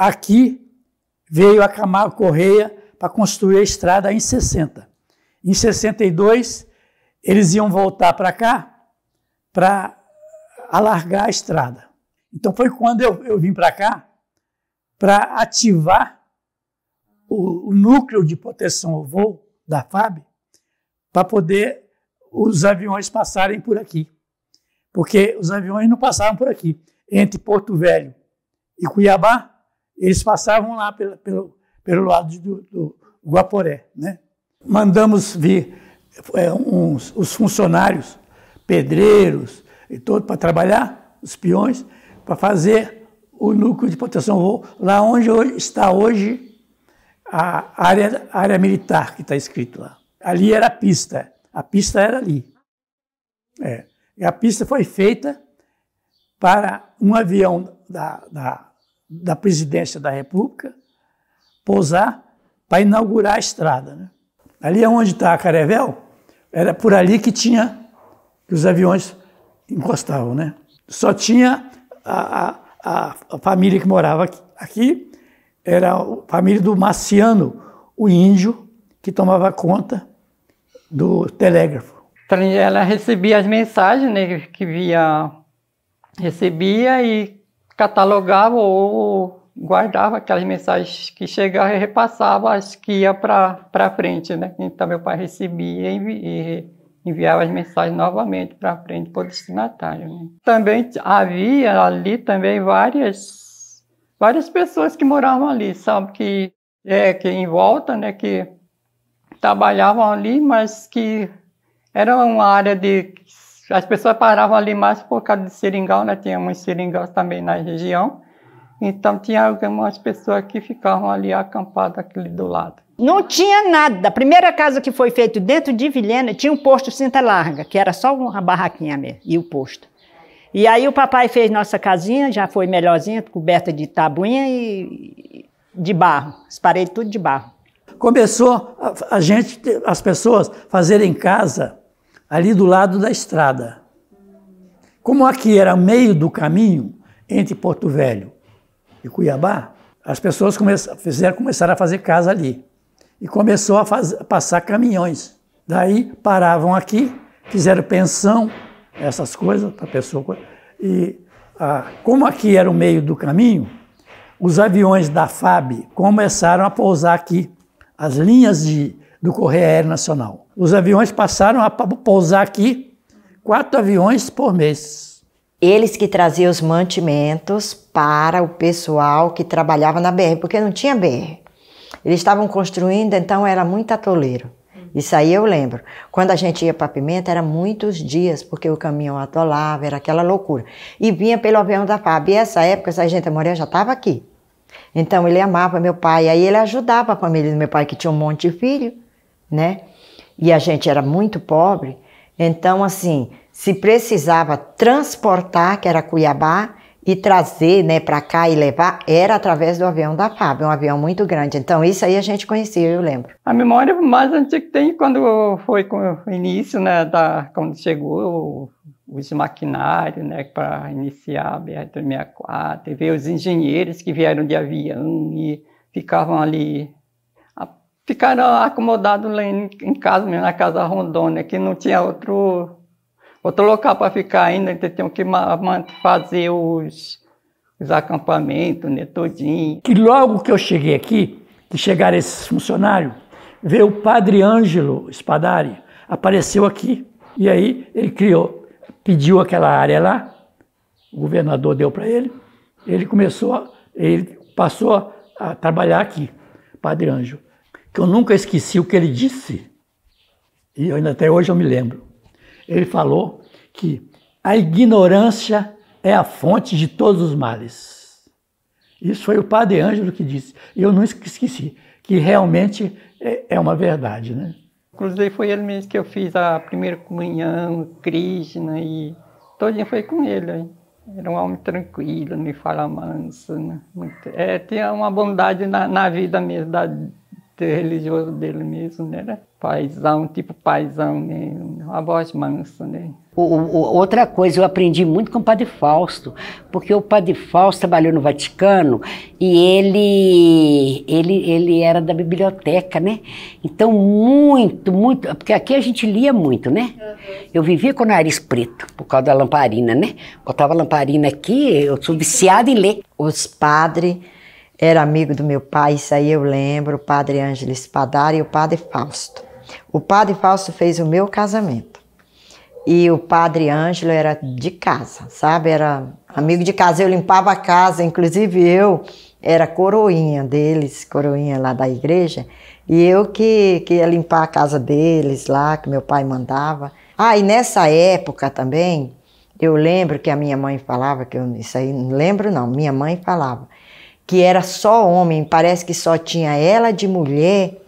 aqui veio a Camargo Correia para construir a estrada em 60. Em 62, eles iam voltar para cá para alargar a estrada. Então foi quando eu vim para cá para ativar o núcleo de proteção ao voo da FAB para poder os aviões passarem por aqui. Porque os aviões não passavam por aqui. Entre Porto Velho e Cuiabá, eles passavam lá pelo lado do Guaporé, né? Mandamos vir os funcionários, pedreiros e todo para trabalhar, os peões, para fazer o núcleo de proteção ao voo, lá onde está hoje a área militar, que está escrito lá. Ali era a pista era ali. E a pista foi feita para um avião da Presidência da República pousar para inaugurar a estrada, né? Ali onde está a Carevel, era por ali que os aviões encostavam, né? Só tinha a família que morava aqui, era a família do Marciano, o índio, que tomava conta do telégrafo. Ela recebia as mensagens, né, recebia e catalogava ou guardava aquelas mensagens que chegavam e repassava as que ia para frente, né? Então meu pai recebia e enviava as mensagens novamente para frente para o destinatário, né? Também havia ali também várias pessoas que moravam ali, sabe, que em volta, né, que trabalhavam ali, mas que era uma área as pessoas paravam ali mais por causa de seringal, né? Tinha muitos seringal também na região. Então tinha algumas pessoas que ficavam ali acampadas aqui do lado. Não tinha nada. A primeira casa que foi feita dentro de Vilhena tinha um posto Cinta Larga, que era só uma barraquinha mesmo, e o posto. E aí o papai fez nossa casinha, já foi melhorzinha, coberta de tabuinha e de barro, as paredes tudo de barro. Começou as pessoas fazerem casa ali do lado da estrada. Como aqui era meio do caminho entre Porto Velho e Cuiabá, as pessoas começaram a fazer casa ali. E começou a passar caminhões. Daí paravam aqui, fizeram pensão, essas coisas para a pessoa. E como aqui era o meio do caminho, os aviões da FAB começaram a pousar aqui, as linhas do Correio Aéreo Nacional. Os aviões passaram a pousar aqui 4 aviões por mês. Eles que traziam os mantimentos para o pessoal que trabalhava na BR, porque não tinha BR. Eles estavam construindo, então era muito atoleiro. Isso aí eu lembro. Quando a gente ia para Pimenta, era muitos dias, porque o caminhão atolava, era aquela loucura. E vinha pelo avião da FAB. E essa época, essa gente Morena já estava aqui. Então ele amava meu pai, aí ele ajudava a família do meu pai, que tinha um monte de filho, né? E a gente era muito pobre. Então, assim, se precisava transportar, que era Cuiabá, e trazer, né, para cá e levar, era através do avião da FAB, um avião muito grande. Então, isso aí a gente conhecia, eu lembro. A memória mais antiga que tem quando foi com o início, né, quando chegou os maquinários, né, para iniciar a BR-364, e ver os engenheiros que vieram de avião e ficavam ali, ficaram acomodados lá em casa mesmo, na Casa Rondônia, que não tinha outro local para ficar ainda, então tinham que fazer os acampamentos, né, todinho. Que logo que eu cheguei aqui, que chegaram esses funcionários, veio o padre Ângelo Spadari, apareceu aqui, e aí ele pediu aquela área lá, o governador deu para ele, ele passou a trabalhar aqui, padre Ângelo, que eu nunca esqueci o que ele disse, e até hoje eu me lembro. Ele falou que a ignorância é a fonte de todos os males. Isso foi o padre Ângelo que disse. E eu não esqueci, que realmente é uma verdade, né? Inclusive foi ele mesmo que eu fiz a primeira comunhão, Krishna, e todo dia foi com ele. Hein? Era um homem tranquilo, me fala manso, né? Tinha uma bondade na vida mesmo, religioso dele mesmo, né? Paizão, tipo paizão, né? Uma voz mansa, né? Outra coisa, eu aprendi muito com o Padre Fausto, porque o Padre Fausto trabalhou no Vaticano e ele era da biblioteca, né? Então, muito, porque aqui a gente lia muito, né? Eu vivia com o nariz preto, por causa da lamparina, né? Botava a lamparina aqui, eu sou viciada em ler. Os padres eram amigos do meu pai, isso aí eu lembro, o Padre Ângelo Espadaro e o Padre Fausto. O Padre Fausto fez o meu casamento. E o Padre Ângelo era de casa, sabe? Era amigo de casa, eu limpava a casa, inclusive eu era coroinha deles, coroinha lá da igreja, e eu que ia limpar a casa deles lá, que meu pai mandava. Ah, e nessa época também, eu lembro que a minha mãe falava, isso aí não lembro não, minha mãe falava, que era só homem, parece que só tinha ela de mulher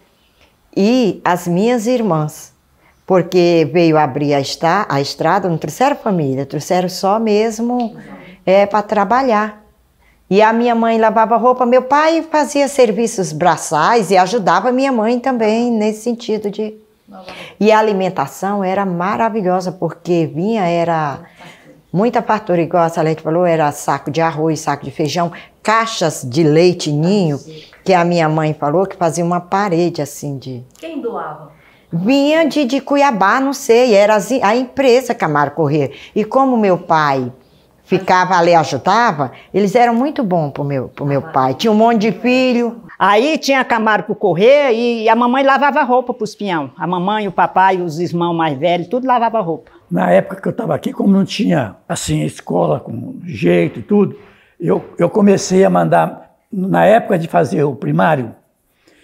e as minhas irmãs. Porque veio abrir a estrada, não trouxeram família, trouxeram só mesmo para trabalhar. E a minha mãe lavava roupa, meu pai fazia serviços braçais e ajudava a minha mãe também nesse sentido de... E a alimentação era maravilhosa, porque era muita fartura, igual a Salete falou, era saco de arroz, saco de feijão, caixas de leite ninho, que a minha mãe falou que fazia uma parede assim de... Quem doava? Vinha de Cuiabá, não sei, era a empresa Camargo Corrêa. E como meu pai ficava ali, ajudava, eles eram muito bons pro meu pai. Tinha um monte de filho. Aí tinha Camargo Corrêa e a mamãe lavava roupa para os peão. A mamãe, o papai, os irmãos mais velhos, tudo lavava roupa. Na época que eu estava aqui, como não tinha assim escola com jeito e tudo, eu comecei a mandar, na época de fazer o primário,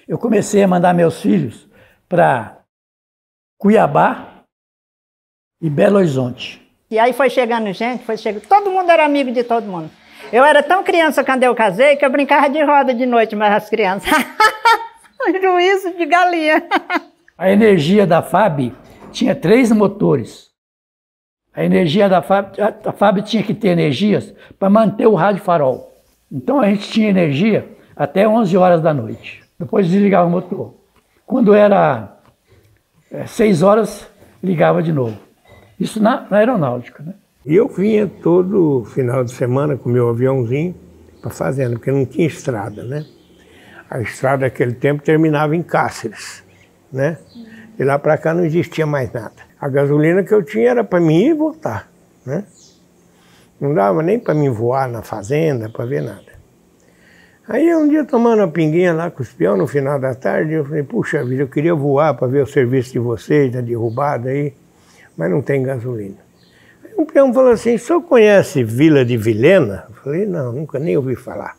eu comecei a mandar meus filhos para Cuiabá e Belo Horizonte. E aí foi chegando gente, todo mundo era amigo de todo mundo. Eu era tão criança quando eu casei que eu brincava de roda de noite, mas as crianças. Juízo de galinha. A energia da FAB tinha 3 motores. A energia da FAB, a FAB tinha que ter energias para manter o rádio farol. Então a gente tinha energia até 11 horas da noite. Depois desligava o motor. Quando era 6 horas, ligava de novo. Isso na aeronáutica, né? E eu vinha todo final de semana com meu aviãozinho para a fazenda, porque não tinha estrada, né? A estrada naquele tempo terminava em Cáceres, né? E lá para cá não existia mais nada. A gasolina que eu tinha era para mim ir e voltar, né? Não dava nem para mim voar na fazenda, para ver nada. Aí um dia tomando uma pinguinha lá com os peões no final da tarde, eu falei, puxa vida, eu queria voar para ver o serviço de vocês, da derrubada aí, mas não tem gasolina. Aí um peão falou assim, o senhor conhece Vila de Vilhena? Eu falei, não, nunca nem ouvi falar.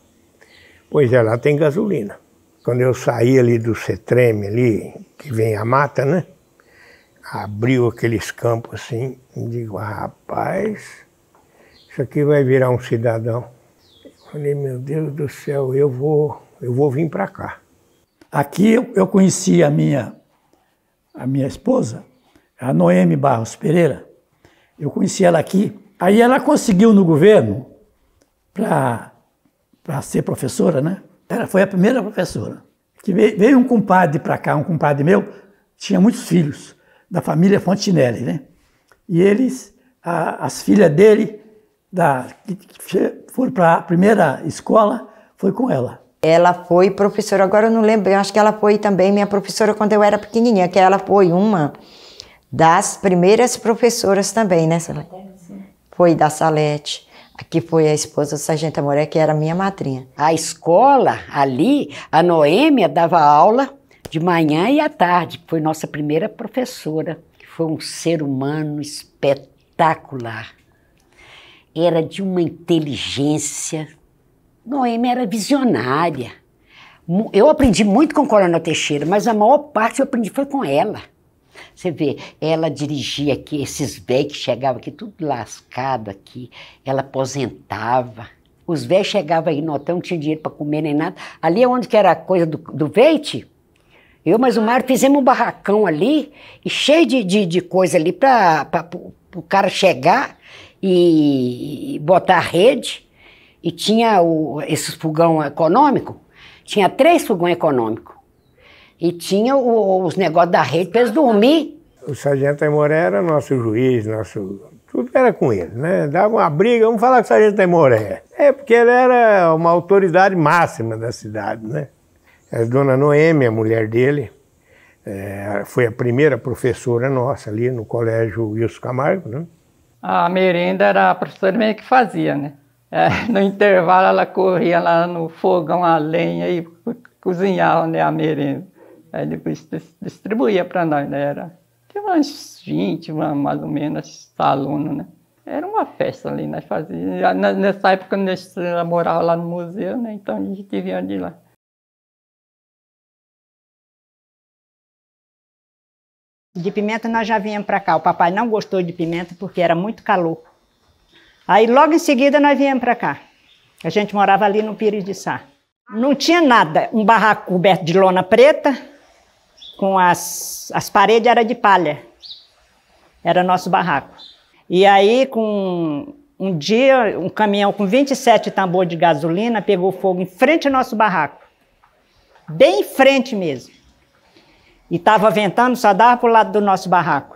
Pois é, lá tem gasolina. Quando eu saí ali do Cetreme ali, que vem a mata, né? Abriu aqueles campos assim, e digo, rapaz, isso aqui vai virar um cidadão. Falei, meu Deus do céu, eu vou vir para cá. Aqui eu conheci a minha esposa, a Noemi Barros Pereira. Eu conheci ela aqui. Aí ela conseguiu no governo para ser professora, né? Ela foi a primeira professora. Que veio um compadre para cá, um compadre meu, tinha muitos filhos, da família Fontinelli, né? E eles, as filhas dele, que foram para a primeira escola, foi com ela. Ela foi professora, agora eu não lembro, eu acho que ela foi também minha professora quando eu era pequenininha, que ela foi uma das primeiras professoras também, né, Salete? Foi da Salete, aqui foi a esposa do Sargento Amoré, que era minha madrinha. A escola ali, a Noêmia dava aula de manhã e à tarde, foi nossa primeira professora, que foi um ser humano espetacular. Era de uma inteligência. Noêmia era visionária. Eu aprendi muito com o Coronel Teixeira, mas a maior parte eu aprendi foi com ela. Você vê, ela dirigia aqui, esses velhos que chegavam aqui, tudo lascado aqui, ela aposentava. Os velhos chegavam aí no hotel, não tinha dinheiro para comer nem nada. Ali é onde que era a coisa do Veite. Eu mais o Mário fizemos um barracão ali, e cheio de coisa ali para o cara chegar e botar a rede. E tinha esses fogão econômico, tinha 3 fogões econômicos. E tinha os negócios da rede para eles dormir. O sargento Aimoré era nosso juiz, tudo era com ele, né? Dava uma briga, vamos falar com o sargento Aimoré. Porque ele era uma autoridade máxima da cidade, né? A dona Noêmia, a mulher dele, foi a primeira professora nossa ali no colégio Wilson Camargo, né? A merenda era a professora meio que fazia, né? No intervalo ela corria lá no fogão a lenha e cozinhava, né, a merenda. Aí depois distribuía para nós, né? Tinha uns 20, mais ou menos, alunos, né? Era uma festa ali, nós fazíamos. Nessa época nós morava lá no museu, né? Então a gente vinha de lá. De pimenta nós já viemos para cá. O papai não gostou de pimenta porque era muito calor. Aí logo em seguida nós viemos para cá. A gente morava ali no Pires de Sá. Não tinha nada, um barraco coberto de lona preta, com as paredes eram de palha. Era nosso barraco. E aí, com um dia, um caminhão com 27 tambores de gasolina pegou fogo em frente ao nosso barraco. Bem em frente mesmo. E estava ventando, só dava para o lado do nosso barraco.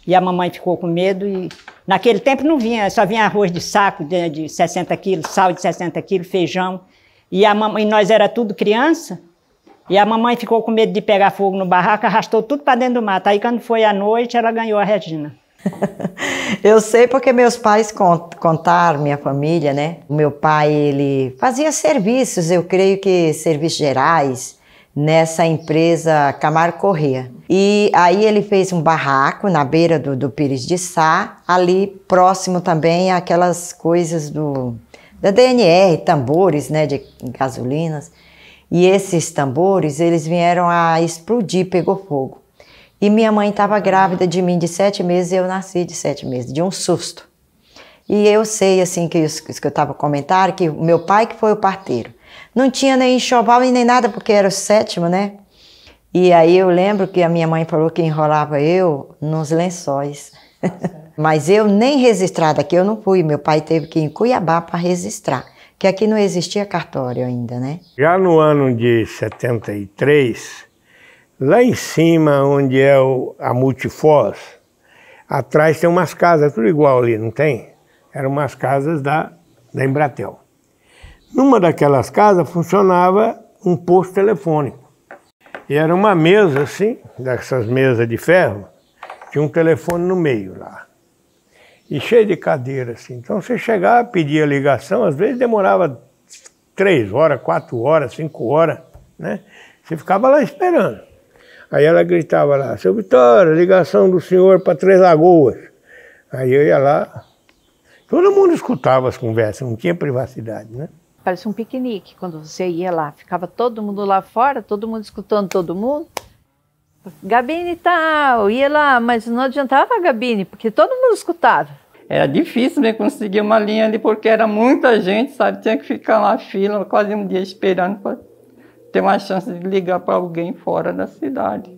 E a mamãe ficou com medo e... Naquele tempo não vinha, só vinha arroz de saco de 60 quilos, sal de 60 quilos, feijão. E nós era tudo criança. E a mamãe ficou com medo de pegar fogo no barraco, arrastou tudo para dentro do mato. Aí quando foi à noite, ela ganhou a Regina. Eu sei porque meus pais contaram, minha família, né? O meu pai, ele fazia serviços, eu creio que serviços gerais, nessa empresa Camargo Corrêa. E aí ele fez um barraco na beira do Pires de Sá, ali próximo também àquelas coisas da DNR, tambores, né, de gasolinas. E esses tambores, eles vieram a explodir, pegou fogo. E minha mãe estava grávida de mim de 7 meses e eu nasci de 7 meses, de um susto. E eu sei, assim, que isso que eu estava comentando, que o meu pai que foi o parteiro. Não tinha nem enxoval e nem nada, porque era o 7º, né? E aí eu lembro que a minha mãe falou que enrolava eu nos lençóis. Mas eu nem registrada aqui eu não fui, meu pai teve que ir em Cuiabá para registrar, que aqui não existia cartório ainda, né? Já no ano de 73, lá em cima, onde é a Multifoz, atrás tem umas casas, tudo igual ali, não tem? Eram umas casas da Embratel. Numa daquelas casas funcionava um posto telefônico. E era uma mesa assim, dessas mesas de ferro, tinha um telefone no meio lá. E cheio de cadeira assim. Então você chegava, pedia ligação, às vezes demorava 3 horas, 4 horas, 5 horas, né? Você ficava lá esperando. Aí ela gritava lá, seu Vitória, ligação do senhor para Três Lagoas. Aí eu ia lá, todo mundo escutava as conversas, não tinha privacidade, né? Parecia um piquenique quando você ia lá. Ficava todo mundo lá fora, todo mundo escutando todo mundo. Gabine tal, ia lá, mas não adiantava a Gabine, porque todo mundo escutava. Era difícil, né, conseguir uma linha ali, porque era muita gente, sabe? Tinha que ficar lá fila, quase um dia esperando para ter uma chance de ligar para alguém fora da cidade.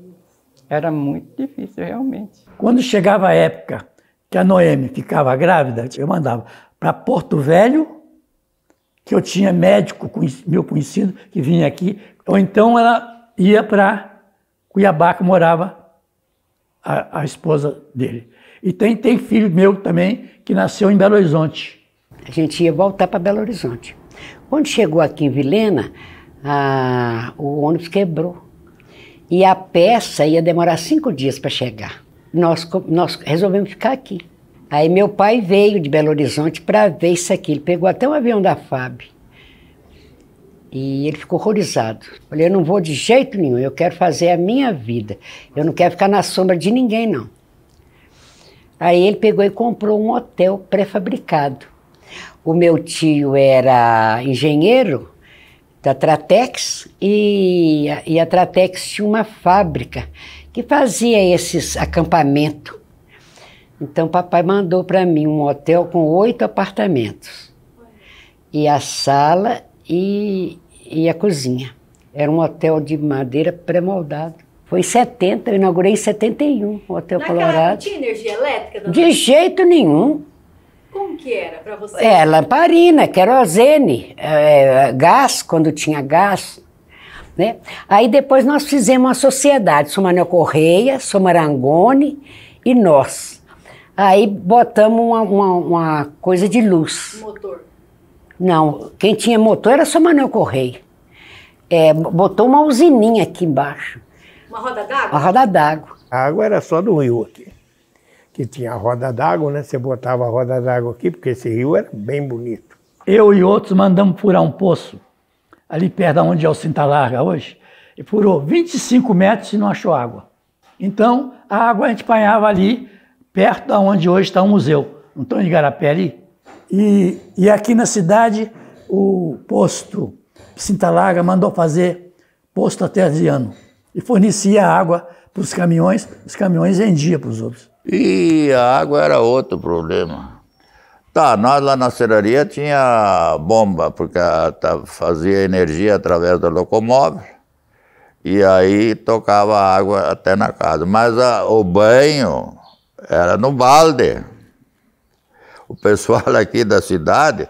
Era muito difícil, realmente. Quando chegava a época que a Noêmia ficava grávida, eu mandava para Porto Velho, que eu tinha médico, meu conhecido, que vinha aqui, ou então ela ia para Cuiabá, que morava a esposa dele. E tem filho meu também, que nasceu em Belo Horizonte. A gente ia voltar para Belo Horizonte. Quando chegou aqui em Vilhena, o ônibus quebrou. E a peça ia demorar 5 dias para chegar. Nós resolvemos ficar aqui. Aí meu pai veio de Belo Horizonte para ver isso aqui. Ele pegou até um avião da FAB. E ele ficou horrorizado. Falei, eu não vou de jeito nenhum, eu quero fazer a minha vida. Eu não quero ficar na sombra de ninguém, não. Aí ele pegou e comprou um hotel pré-fabricado. O meu tio era engenheiro da Tratex e a Tratex tinha uma fábrica que fazia esses acampamentos. Então, papai mandou para mim um hotel com 8 apartamentos. E a sala e a cozinha. Era um hotel de madeira pré-moldado. Foi em 70, eu inaugurei em 71, o Hotel Colorado. Não tinha energia elétrica? Dona? De jeito nenhum. Como que era para você? Lamparina, querosene, gás, quando tinha gás. né? Aí depois nós fizemos uma sociedade, São Manuel Correia, São Marangoni e nós. Aí botamos uma coisa de luz. Motor. Não, quem tinha motor era São Manuel Correia. Botou uma usininha aqui embaixo. Uma roda d'água? Uma roda d'água. A água era só do rio aqui, que tinha a roda d'água, né? Você botava a roda d'água aqui, porque esse rio era bem bonito. Eu e outros mandamos furar um poço, ali perto de onde é o Cinta Larga hoje, e furou 25 metros e não achou água. Então, a água a gente apanhava ali, perto de onde hoje está o museu, não estão em Igarapé ali. E aqui na cidade, o posto Cinta Larga mandou fazer posto artesiano e fornecia água para os caminhões vendiam para os outros. E a água era outro problema. Tá, nós lá na serraria tinha bomba, porque fazia energia através do locomóvel, e aí tocava água até na casa. Mas o banho era no balde. O pessoal aqui da cidade,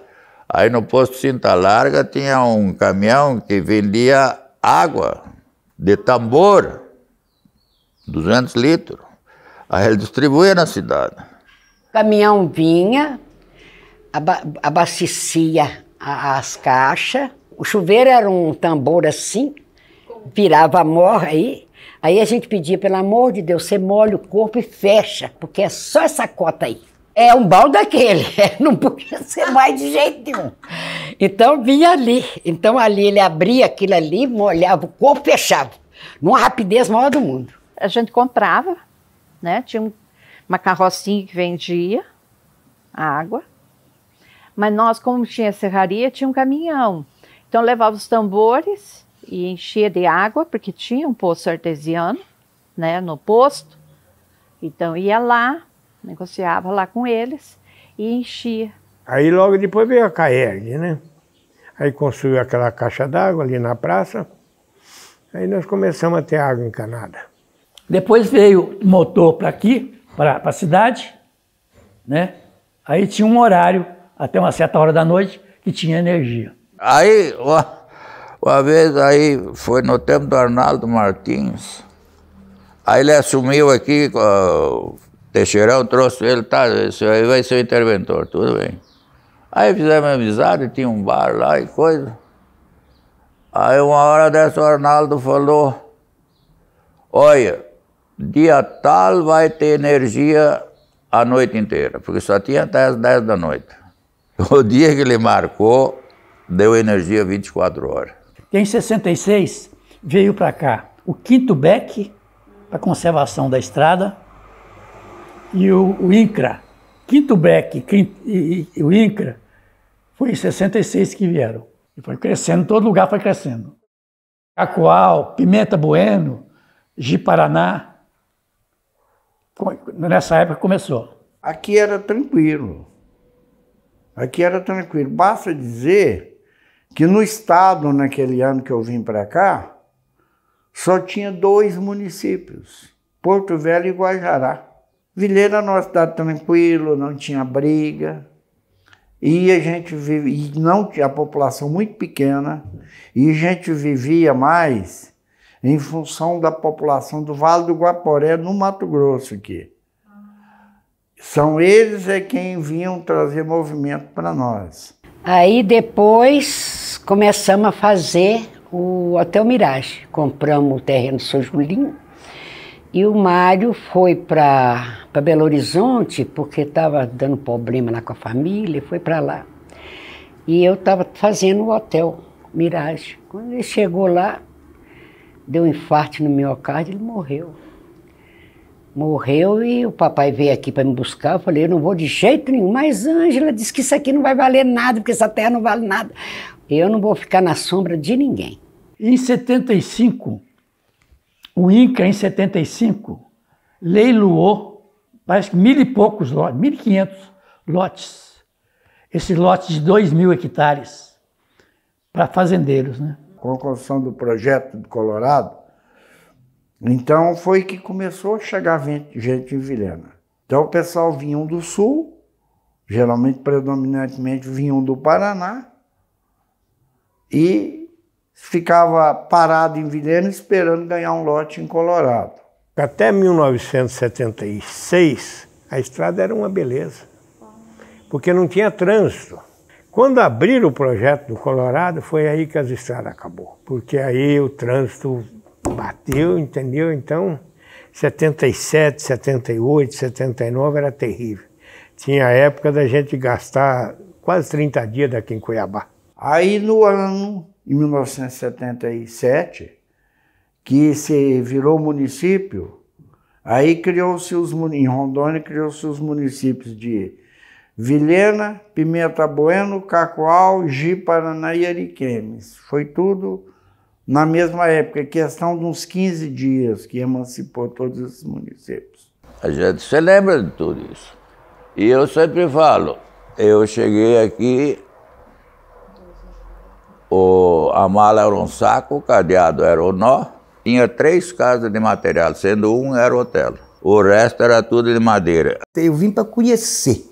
aí no posto Cinta Larga tinha um caminhão que vendia água de tambor, 200 litros. Aí ele distribuía na cidade. O caminhão vinha, abastecia as caixas, o chuveiro era um tambor assim, virava a morra aí a gente pedia, pelo amor de Deus, você molha o corpo e fecha, porque é só essa cota aí. É um balde daquele, não podia ser mais de jeito nenhum. Então vinha ali, ali ele abria aquilo ali, molhava o corpo e fechava, numa rapidez maior do mundo. A gente comprava, né? Tinha uma carrocinha que vendia água, mas nós, como tinha serraria, tinha um caminhão. Então levava os tambores e enchia de água, porque tinha um poço artesiano, né, no posto. Então ia lá, negociava lá com eles e enchia. Aí logo depois veio a Caerg, né? Aí construiu aquela caixa d'água ali na praça. Aí nós começamos a ter água encanada. Depois veio o motor para aqui, para a cidade, né? Aí tinha um horário, até uma certa hora da noite, que tinha energia. Aí, uma vez, aí foi no tempo do Arnaldo Martins, aí ele assumiu aqui, o Teixeirão trouxe ele, tá, esse aí vai ser o interventor, tudo bem. Aí fizemos amizade, tinha um bar lá e coisa. Aí uma hora dessa o Arnaldo falou, olha, dia tal vai ter energia a noite inteira, porque só tinha até as 10 da noite. O dia que ele marcou, deu energia 24 horas. Em 66, veio para cá o quinto BEC, para conservação da estrada, e o INCRA. Quinto BEC e o INCRA foi em 66 que vieram. E foi crescendo, todo lugar foi crescendo. Cacoal, Pimenta Bueno, Ji-Paraná. Nessa época começou. Aqui era tranquilo. Aqui era tranquilo. Basta dizer que no estado, naquele ano que eu vim para cá, só tinha 2 municípios, Porto Velho e Guajará. Vileira era uma cidade tranquila, não tinha briga. E a gente vivia, não tinha a população muito pequena, e a gente vivia mais em função da população do Vale do Guaporé, no Mato Grosso aqui. São eles quem vinham trazer movimento para nós. Aí depois começamos a fazer o Hotel Mirage. Compramos o terreno do São Julinho e o Mário foi para Belo Horizonte porque estava dando problema lá com a família, foi para lá. E eu estava fazendo o Hotel Mirage. Quando ele chegou lá, deu um infarto no miocárdio, ele morreu. Morreu e o papai veio aqui para me buscar. Eu falei, eu não vou de jeito nenhum. Mas Ângela disse que isso aqui não vai valer nada, porque essa terra não vale nada. Eu não vou ficar na sombra de ninguém. Em 75, o INCRA, em 75, leiloou, parece que 1.000 e poucos lotes, 1.500 lotes. Esse lote de 2.000 hectares para fazendeiros, né? Com a construção do projeto do Colorado, então foi que começou a chegar gente em Vilhena. Então o pessoal vinham do sul, geralmente, predominantemente, vinham do Paraná e ficava parado em Vilhena esperando ganhar um lote em Colorado. Até 1976, a estrada era uma beleza, porque não tinha trânsito. Quando abriram o projeto do Colorado, foi aí que as estradas acabou, porque aí o trânsito bateu, entendeu? Então, 77, 78, 79 era terrível. Tinha a época da gente gastar quase 30 dias daqui em Cuiabá. Aí no ano, em 1977, que se virou município, aí criou-se em Rondônia criou-se os municípios de Vilhena, Pimenta Bueno, Cacoal, Ji-Paraná e Ariquemes. Foi tudo na mesma época, questão de uns 15 dias que emancipou todos esses municípios. A gente se lembra de tudo isso. E eu sempre falo, eu cheguei aqui, a mala era um saco, o cadeado era o nó, tinha 3 casas de material, sendo um era hotel. O resto era tudo de madeira. Eu vim para conhecer,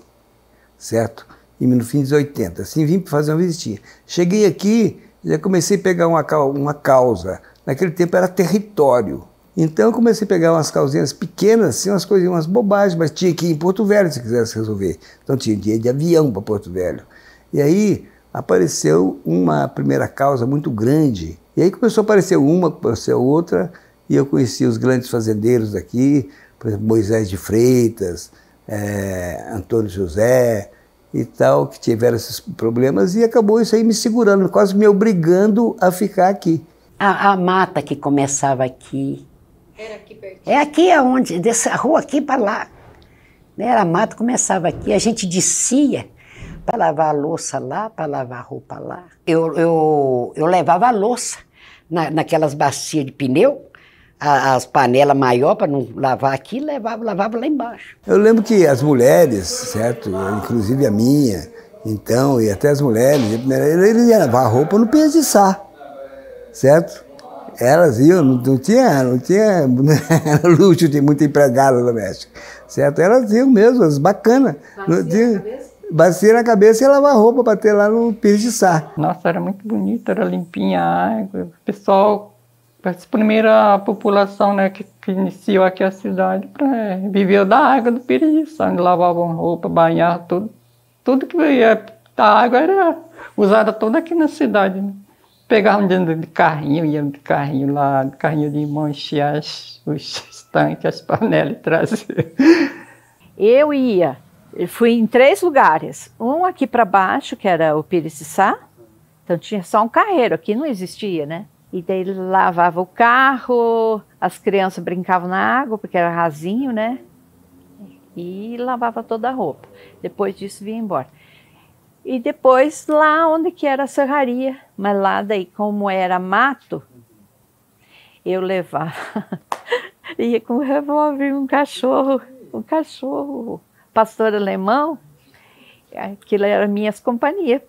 certo? No fim dos 80, assim, vim para fazer uma visitinha. Cheguei aqui, já comecei a pegar uma causa. Naquele tempo era território. Então eu comecei a pegar umas causinhas pequenas, assim, umas coisinhas, umas bobagens, mas tinha que ir em Porto Velho se quisesse resolver. Então tinha dinheiro de avião para Porto Velho. E aí apareceu uma primeira causa muito grande. E aí começou a aparecer uma, apareceu outra, e eu conheci os grandes fazendeiros daqui, por exemplo, Moisés de Freitas, Antônio José e tal, que tiveram esses problemas, e acabou isso aí me segurando, quase me obrigando a ficar aqui. A mata que começava aqui. Era aqui pertinho? É aqui aonde, dessa rua aqui para lá. A mata começava aqui, a gente descia para lavar a louça lá, para lavar a roupa lá. Eu levava a louça naquelas bacias de pneu, as panelas maiores para não lavar aqui, lavava lá embaixo. Eu lembro que as mulheres, certo, inclusive a minha, então, e até as mulheres, eles iam lavar a roupa no Piaçá, certo? Elas iam, não tinha luxo de muita empregada doméstica, certo? Elas iam mesmo, as bacanas. Bacia na cabeça e lavar a roupa para ter lá no Piaçá. Nossa, era muito bonito, era limpinha a água. O pessoal, a primeira população, né, que iniciou aqui a cidade, viveu da água do Piaçá, onde lavavam roupa, banhavam, tudo que ia da água era usada toda aqui na cidade. Né? Pegavam dentro de carrinho, iam de carrinho lá, de carrinho de mão, enchia os tanques, as panelas e trazia. Eu fui em 3 lugares. Um aqui para baixo, que era o Piriciçá, então tinha só um carreiro, aqui não existia, né? E daí ele lavava o carro, as crianças brincavam na água, porque era rasinho, né? E lavava toda a roupa. Depois disso vinha embora. E depois lá onde que era a serraria, mas lá daí como era mato, eu levava, ia com o revólver, um cachorro, pastor alemão, aquilo era minhas companhias.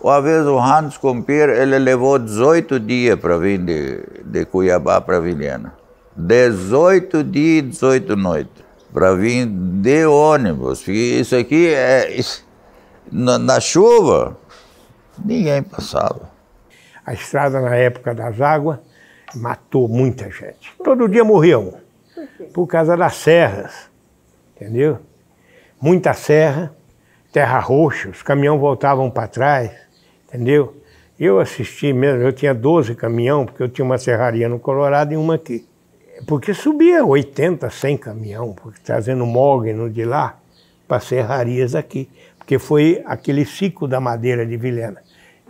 Uma vez o Hans Compier, ele levou 18 dias para vir de Cuiabá para Vilhena. 18 dias e 18 noites para vir de ônibus. Isso aqui na chuva, ninguém passava. A estrada na época das águas matou muita gente. Todo dia morria um, por causa das serras, entendeu? Muita serra, terra roxa, os caminhões voltavam para trás, entendeu? Eu assisti mesmo, eu tinha 12 caminhões, porque eu tinha uma serraria no Colorado e uma aqui. Porque subia 80, 100 caminhões, trazendo mogno de lá para serrarias aqui. Porque foi aquele ciclo da madeira de Vilhena.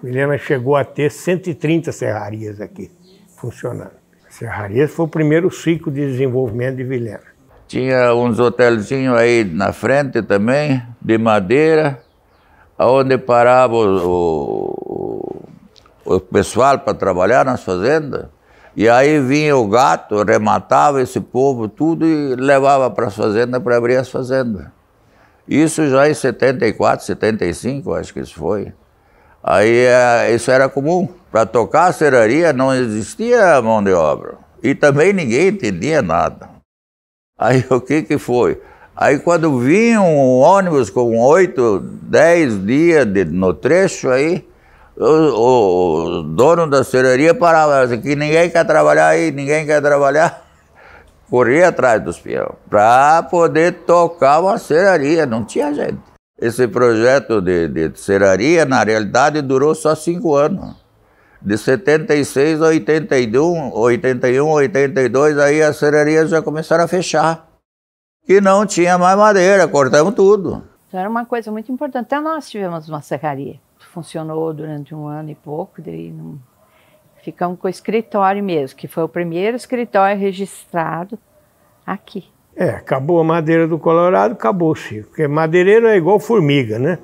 Vilhena chegou a ter 130 serrarias aqui, funcionando. Serrarias foi o primeiro ciclo de desenvolvimento de Vilhena. Tinha uns hotelzinhos aí na frente também, de madeira, onde parava o pessoal para trabalhar nas fazendas. E aí vinha o gato, rematava esse povo tudo e levava para as fazendas para abrir as fazendas. Isso já em 74, 75, acho que isso foi. Aí isso era comum. Para tocar a serraria não existia mão de obra. E também ninguém entendia nada. Aí o que foi? Aí quando vinha um ônibus com 8, 10 dias no trecho aí, o dono da serraria parava, que ninguém quer trabalhar aí, ninguém quer trabalhar. Corria atrás dos peões para poder tocar uma serraria, não tinha gente. Esse projeto de serraria, na realidade, durou só 5 anos. De 76 a 81, 82, aí as serrarias já começaram a fechar. Que não tinha mais madeira, cortamos tudo. Era uma coisa muito importante. Até nós tivemos uma serraria. Funcionou durante 1 ano e pouco, daí não... ficamos com o escritório mesmo, que foi o primeiro escritório registrado aqui. Acabou a madeira do Colorado, acabou-se. Porque madeireiro é igual formiga, né?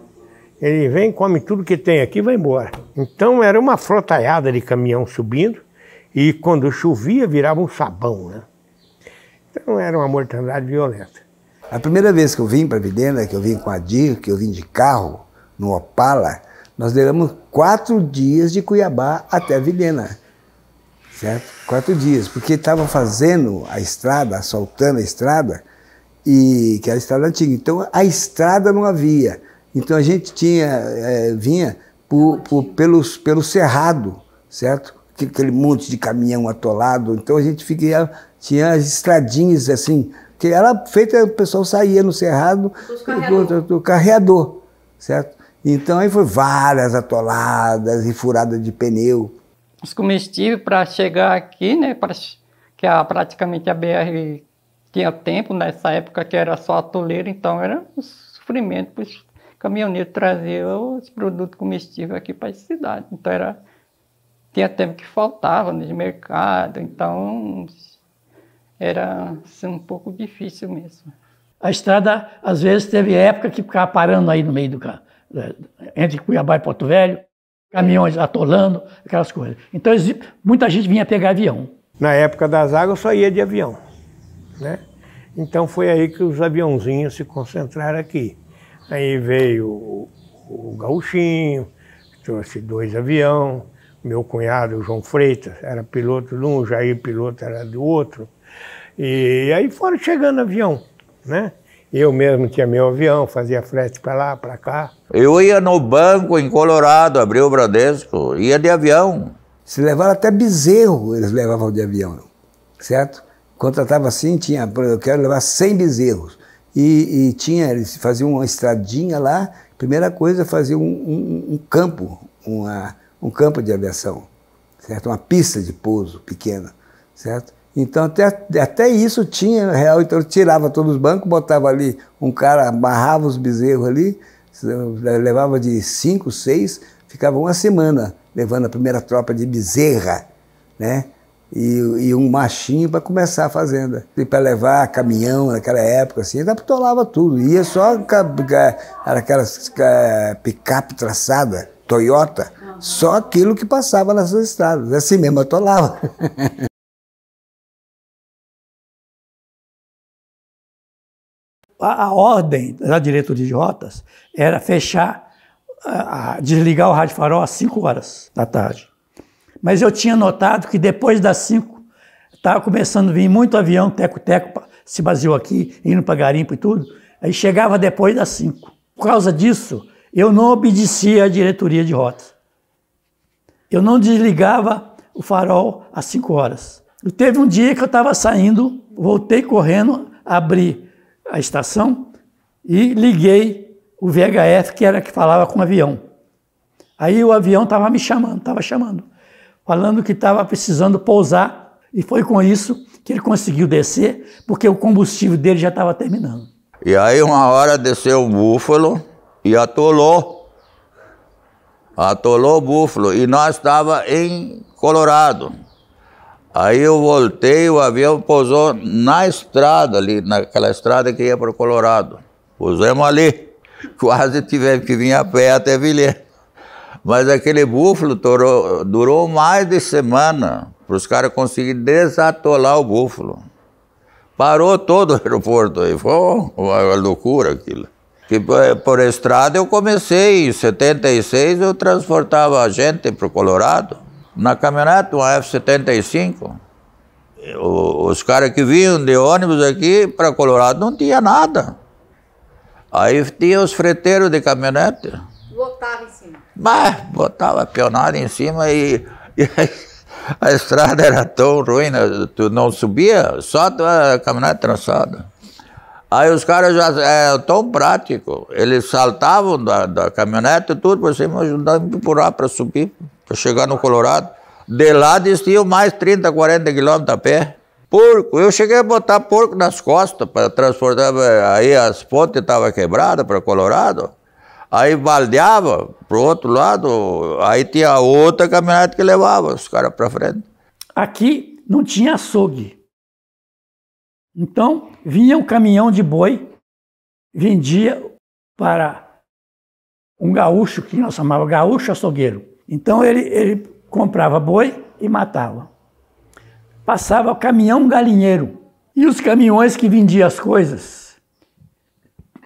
Ele vem, come tudo que tem aqui e vai embora. Então era uma frotaiada de caminhão subindo e quando chovia virava um sabão, né? Então era uma mortandade violenta. A primeira vez que eu vim para Vilhena, que eu vim com a Dir, que eu vim de carro, no Opala, nós levamos 4 dias de Cuiabá até Vilhena, certo? 4 dias, porque estavam fazendo a estrada, asfaltando a estrada, e que era a estrada antiga. Então a estrada não havia. Então a gente vinha pelo cerrado, certo? Aquele monte de caminhão atolado. Então a gente tinha as estradinhas assim, que era feita, o pessoal saía no cerrado do carreador, certo? Então aí foi várias atoladas e furadas de pneu. Os comestíveis para chegar aqui, né, que praticamente a BR tinha tempo nessa época que era só atoleiro, então era um sofrimento para os caminhoneiros trazer os produtos comestíveis aqui para a cidade. Então tinha tempo que faltava no mercado, então era assim, um pouco difícil mesmo. A estrada, às vezes, teve época que ficava parando aí no meio do carro, entre Cuiabá e Porto Velho, caminhões atolando, aquelas coisas. Então, muita gente vinha pegar avião. Na época das águas, só ia de avião, né? Então, foi aí que os aviãozinhos se concentraram aqui. Aí veio o Gauchinho, trouxe 2 aviões, meu cunhado, o João Freitas, era piloto de um, o Jair piloto era do outro. E aí foram chegando avião, né? Eu mesmo tinha meu avião, fazia frete para lá, para cá. Eu ia no banco em Colorado, abri o Bradesco, ia de avião. Se levaram até bezerro, eles levavam de avião, certo? Contratava assim, eu quero levar 100 bezerros. E eles faziam uma estradinha lá, primeira coisa, faziam um campo, um campo de aviação, certo? Uma pista de pouso pequena, certo? Então até isso tinha real, então eu tirava todos os bancos, botava ali um cara, amarrava os bezerros ali, levava de 5, 6, ficava 1 semana levando a primeira tropa de bezerra, né? E um machinho para começar a fazenda. E para levar caminhão naquela época, assim, atolava tudo. Ia só, era aquelas picape traçada, Toyota, só aquilo que passava nessas estradas. Assim mesmo, atolava. A ordem da diretoria de rotas era desligar o rádio farol às 5 horas da tarde. Mas eu tinha notado que depois das 5, estava começando a vir muito avião, teco-teco, se baseou aqui, indo para garimpo e tudo. Aí chegava depois das 5. Por causa disso, eu não obedecia à diretoria de rotas. Eu não desligava o farol às 5 horas. E teve um dia que eu estava saindo, voltei correndo, abri a estação e liguei o VHF, que era que falava com o avião. Aí o avião estava me chamando, falando que estava precisando pousar, e foi com isso que ele conseguiu descer, porque o combustível dele já estava terminando. E aí uma hora desceu o búfalo e atolou o búfalo, e nós estávamos em Colorado. Aí eu voltei, o avião pousou na estrada ali, naquela estrada que ia para o Colorado. Pusemos ali, quase tivemos que vir a pé até Vilhena. Mas aquele búfalo durou mais de semana para os caras conseguirem desatolar o búfalo. Parou todo o aeroporto aí, foi uma loucura aquilo. Que por estrada eu comecei, em 76 eu transportava gente para o Colorado, na caminhonete, uma F-75. Os caras que vinham de ônibus aqui para Colorado não tinha nada. Aí tinha os freteiros de caminhonete. Lotava em cima. Mas botava a pionada em cima e a estrada era tão ruim, né? Tu não subia, só a caminhonete trançada. Aí os caras já eram tão práticos, eles saltavam da caminhonete tudo por cima, ajudando a empurrar para subir, para chegar no Colorado. De lá desciam mais 30, 40 quilômetros a pé. Porco, eu cheguei a botar porco nas costas para transportar, aí as pontes estavam quebradas para Colorado. Aí baldeava para o outro lado, aí tinha outra caminhonete que levava os caras para frente. Aqui não tinha açougue. Então, vinha um caminhão de boi, vendia para um gaúcho, que nós chamávamos gaúcho açougueiro. Então, ele comprava boi e matava. Passava o caminhão galinheiro. E os caminhões que vendiam as coisas,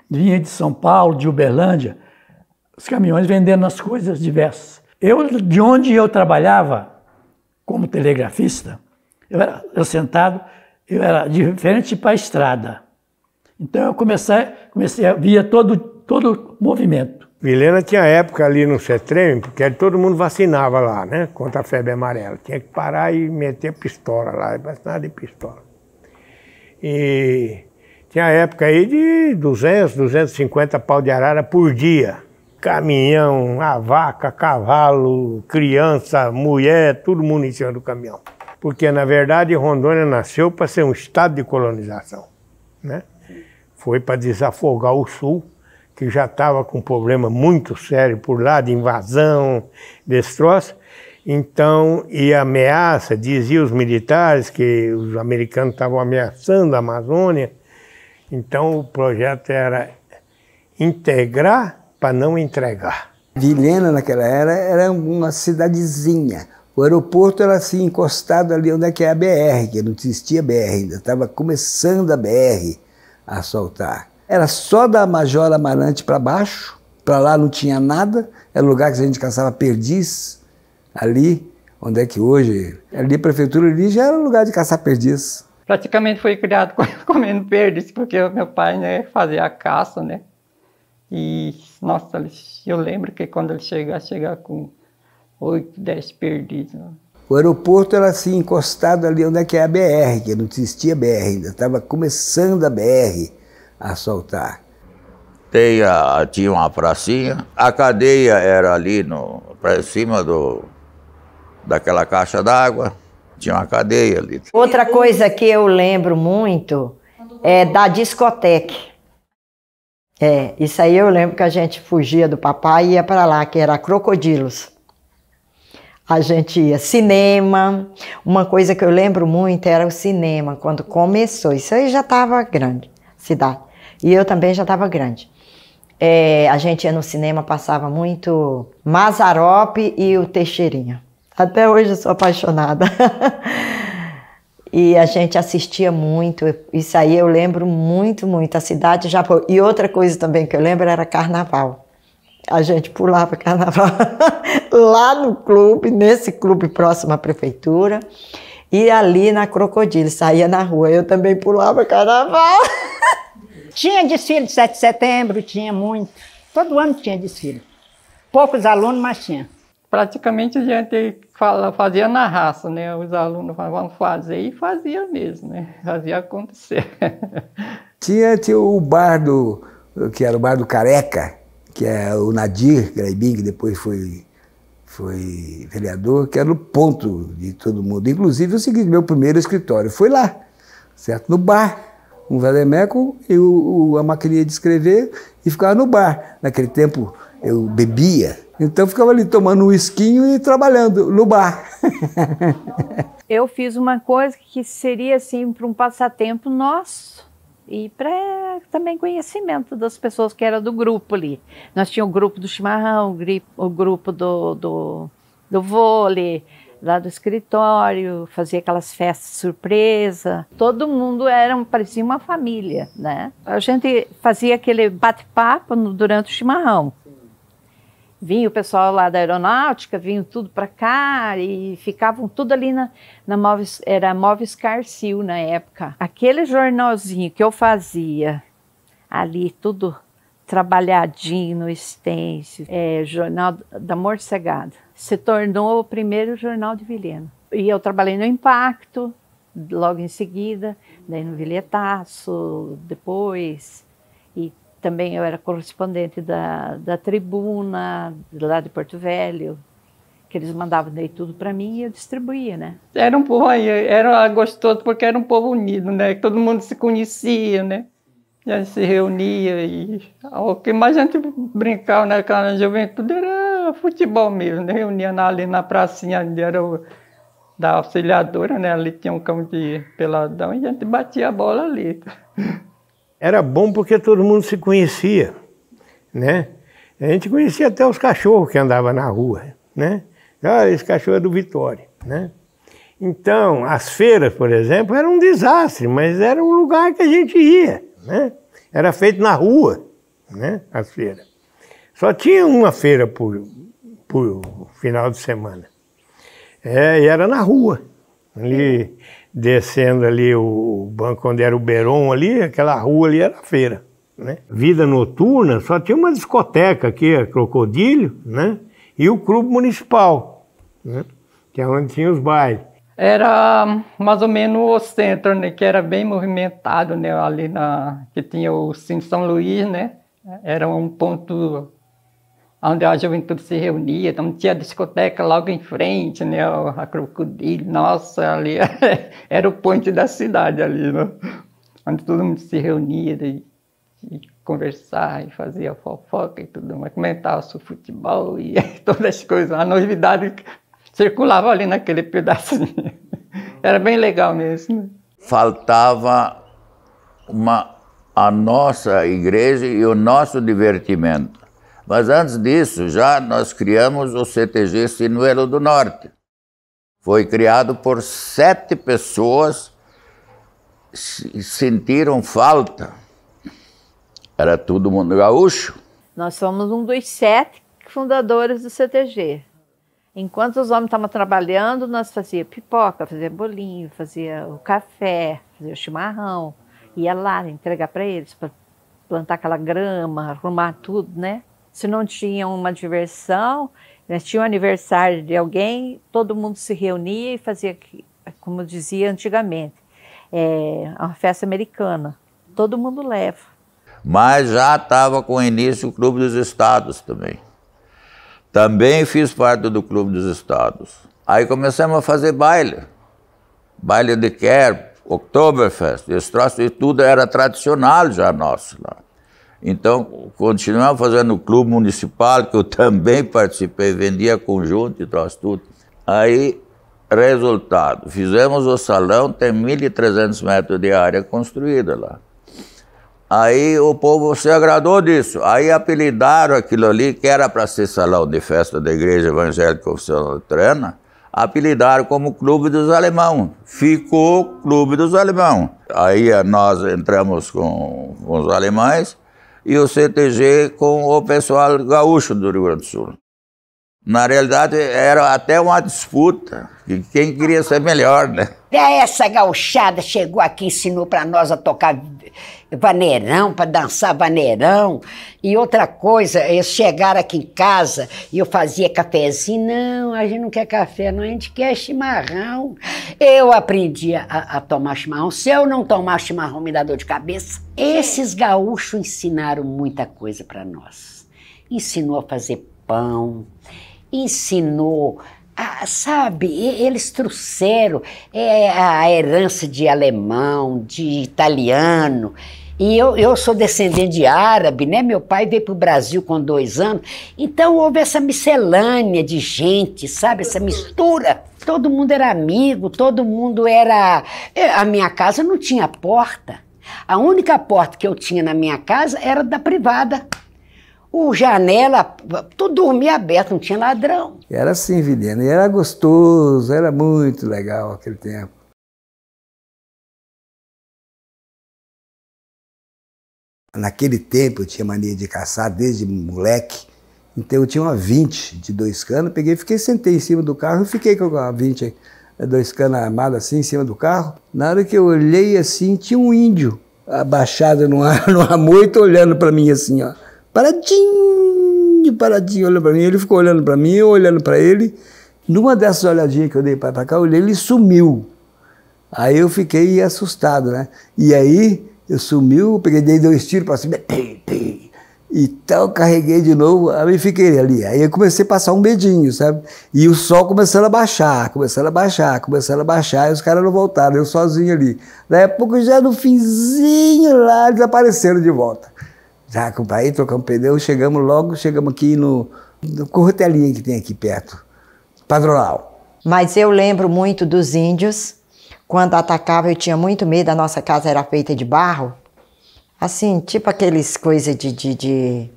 vinha de São Paulo, de Uberlândia, os caminhões vendendo as coisas diversas. De onde eu trabalhava como telegrafista, eu sentado, eu era diferente para a estrada. Então eu comecei a ver todo o movimento. Vilhena tinha época ali no CETREM, porque todo mundo vacinava lá, né? Contra a febre amarela. Tinha que parar e meter pistola lá, vacinar de pistola. E tinha época aí de 200, 250 pau de arara por dia. Caminhão, a vaca, cavalo, criança, mulher, todo mundo em cima do caminhão. Porque, na verdade, Rondônia nasceu para ser um estado de colonização, né? Foi para desafogar o Sul, que já estava com um problema muito sério por lá, de invasão, desse troço. Então, e a ameaça, diziam os militares que os americanos estavam ameaçando a Amazônia. Então, o projeto era integrar para não entregar. Vilhena, naquela era uma cidadezinha. O aeroporto era assim, encostado ali onde é que é a BR, que não existia BR ainda, estava começando a BR a asfaltar. Era só da Major Amarante para baixo, para lá não tinha nada, era o lugar que a gente caçava perdiz, ali, onde é que hoje, ali a prefeitura ali já era um lugar de caçar perdiz. Praticamente foi criado comendo perdiz, porque o meu pai, né, fazia a caça, né, e, nossa, eu lembro que quando ele chegava com 8, 10 perdizes. Né? O aeroporto era assim, encostado ali onde é que é a BR, que não existia BR ainda, estava começando a BR a asfaltar. Tinha uma pracinha, a cadeia era ali para cima daquela caixa d'água, tinha uma cadeia ali. Outra coisa que eu lembro muito é da discoteca. Isso aí eu lembro que a gente fugia do papai e ia para lá, que era Crocodilos. A gente ia cinema, uma coisa que eu lembro muito era o cinema, quando começou, isso aí já estava grande, cidade, e eu também já estava grande. A gente ia no cinema, passava muito Mazzaropi e o Teixeirinha, até hoje eu sou apaixonada. E a gente assistia muito, isso aí eu lembro muito, muito, a cidade já... E outra coisa também que eu lembro era carnaval. A gente pulava carnaval lá no clube, nesse clube próximo à prefeitura, e ali na Crocodilo, saía na rua, eu também pulava carnaval. Tinha desfile de 7 de setembro, tinha muito. Todo ano tinha desfile. Poucos alunos, mas tinha. Praticamente a gente fazia na raça, né? Os alunos falavam fazer e fazia mesmo, né? Fazia acontecer. Tinha o bar que era o bar do Careca, que é o Nadir Graibin, que depois foi vereador, que era o ponto de todo mundo. Inclusive, é o seguinte, meu primeiro escritório foi lá, certo? No bar, um vademeco e a maquininha de escrever, e ficava no bar. Naquele tempo, eu bebia, então ficava ali tomando um whiskinho e trabalhando no bar. Eu fiz uma coisa que seria assim para um passatempo nosso e para também conhecimento das pessoas que eram do grupo ali. Nós tínhamos o grupo do chimarrão, o grupo do vôlei, lá do escritório, fazia aquelas festas surpresa. Todo mundo parecia uma família, né? A gente fazia aquele bate-papo durante o chimarrão. Vinha o pessoal lá da aeronáutica, vinham tudo para cá e ficavam tudo ali na Móveis, era Móveis Carcil na época. Aquele jornalzinho que eu fazia ali, tudo trabalhadinho no stencil, Jornal da Morcegada. Se tornou o primeiro jornal de Vilhena. E eu trabalhei no Impacto, logo em seguida, daí no Vilhetaço, depois, e também eu era correspondente da Tribuna, lá de Porto Velho, que eles mandavam daí tudo para mim e eu distribuía, né? Era um povo aí, era gostoso porque era um povo unido, né? Todo mundo se conhecia, né? Já se reunia e o que mais a gente brincava naquela juventude era futebol mesmo, né? Reunia ali na pracinha, onde era da Auxiliadora, né? Ali tinha um campo de peladão e a gente batia a bola ali. Era bom porque todo mundo se conhecia, né? A gente conhecia até os cachorros que andavam na rua, né? Ah, esse cachorro é do Vitória, né? Então, as feiras, por exemplo, eram um desastre, mas era um lugar que a gente ia, né? Era feito na rua, né? As feiras. Só tinha uma feira por final de semana. E era na rua, ali descendo ali o banco onde era o Beron ali, aquela rua ali era a feira, né? Vida noturna, só tinha uma discoteca aqui, a Crocodilho, né? E o clube municipal, né? Que é onde tinha os bailes. Era mais ou menos o centro, né? Que era bem movimentado, né? Ali que tinha o Cine São Luís, né? Era um ponto onde a juventude se reunia, então tinha a discoteca logo em frente, né, a Crocodilo, nossa, ali era o ponte da cidade ali, né, onde todo mundo se reunia e conversar e fazia fofoca e tudo, mas comentava sobre futebol e todas as coisas, a novidade circulava ali naquele pedacinho, era bem legal mesmo. Faltava a nossa igreja e o nosso divertimento. Mas antes disso, já nós criamos o CTG Sinuelo do Norte. Foi criado por 7 pessoas que sentiram falta. Era todo mundo gaúcho. Nós somos um dos 7 fundadores do CTG. Enquanto os homens estavam trabalhando, nós fazíamos pipoca, fazíamos bolinho, fazia o café, fazia o chimarrão. Ia lá entregar para eles, para plantar aquela grama, arrumar tudo, né? Se não tinha uma diversão, tinha um aniversário de alguém, todo mundo se reunia e fazia, como dizia antigamente, uma festa americana. Todo mundo leva. Mas já estava com início o Clube dos Estados também. Também fiz parte do Clube dos Estados. Aí começamos a fazer baile. Baile de Kerr, Oktoberfest, esse troço, e tudo era tradicional já nosso lá. Então, continuamos fazendo o clube municipal, que eu também participei, vendia conjunto e troço tudo. Aí, resultado, fizemos o salão, tem 1.300 metros de área construída lá. Aí o povo se agradou disso. Aí apelidaram aquilo ali, que era para ser salão de festa da Igreja Evangélica Oficial Luterana, apelidaram como Clube dos Alemão. Ficou Clube dos Alemão. Aí nós entramos com os alemães, e o CTG com o pessoal gaúcho do Rio Grande do Sul. Na realidade, era até uma disputa, que quem queria ser melhor, né? Essa gauchada chegou aqui e ensinou para nós a tocar vaneirão, para dançar vaneirão. E outra coisa, eles chegaram aqui em casa e eu fazia cafezinho. Não, a gente não quer café, não, a gente quer chimarrão. Eu aprendi a tomar chimarrão. Se eu não tomar chimarrão, me dá dor de cabeça. Esses gaúchos ensinaram muita coisa para nós. Ensinou a fazer pão, ensinou... sabe, eles trouxeram a herança de alemão, de italiano, e eu sou descendente de árabe, né? Meu pai veio para o Brasil com 2 anos, então houve essa miscelânea de gente, sabe, essa mistura. Todo mundo era amigo, todo mundo era... A minha casa não tinha porta, a única porta que eu tinha na minha casa era da privada. O janela, tudo dormia aberto, não tinha ladrão. Era assim, Vilhena, e era gostoso, era muito legal aquele tempo. Naquele tempo eu tinha mania de caçar desde moleque, então eu tinha uma 20 de 2 canos, peguei, sentei em cima do carro e fiquei com a 20, 2 canos armados assim em cima do carro. Na hora que eu olhei assim, tinha um índio abaixado numa moita olhando para mim assim, ó. paradinho, paradinho, olhando para mim. Ele ficou olhando para mim, eu olhando para ele. Numa dessas olhadinhas que eu dei para cá, eu olhei, ele sumiu. Aí eu fiquei assustado, né? E aí, eu sumiu, peguei, dei 2 tiros para cima, então carreguei de novo, aí fiquei ali. Aí eu comecei a passar um medinho, sabe? E o sol começando a baixar, começando a baixar, começando a baixar, e os caras não voltaram, eu sozinho ali. Daí a pouco, já no finzinho lá, eles apareceram de volta. Já com o pai, trocamos pneu, chegamos aqui no Corretelinha que tem aqui perto, Padronal. Mas eu lembro muito dos índios, quando atacavam eu tinha muito medo, a nossa casa era feita de barro, assim, tipo aqueles coisas de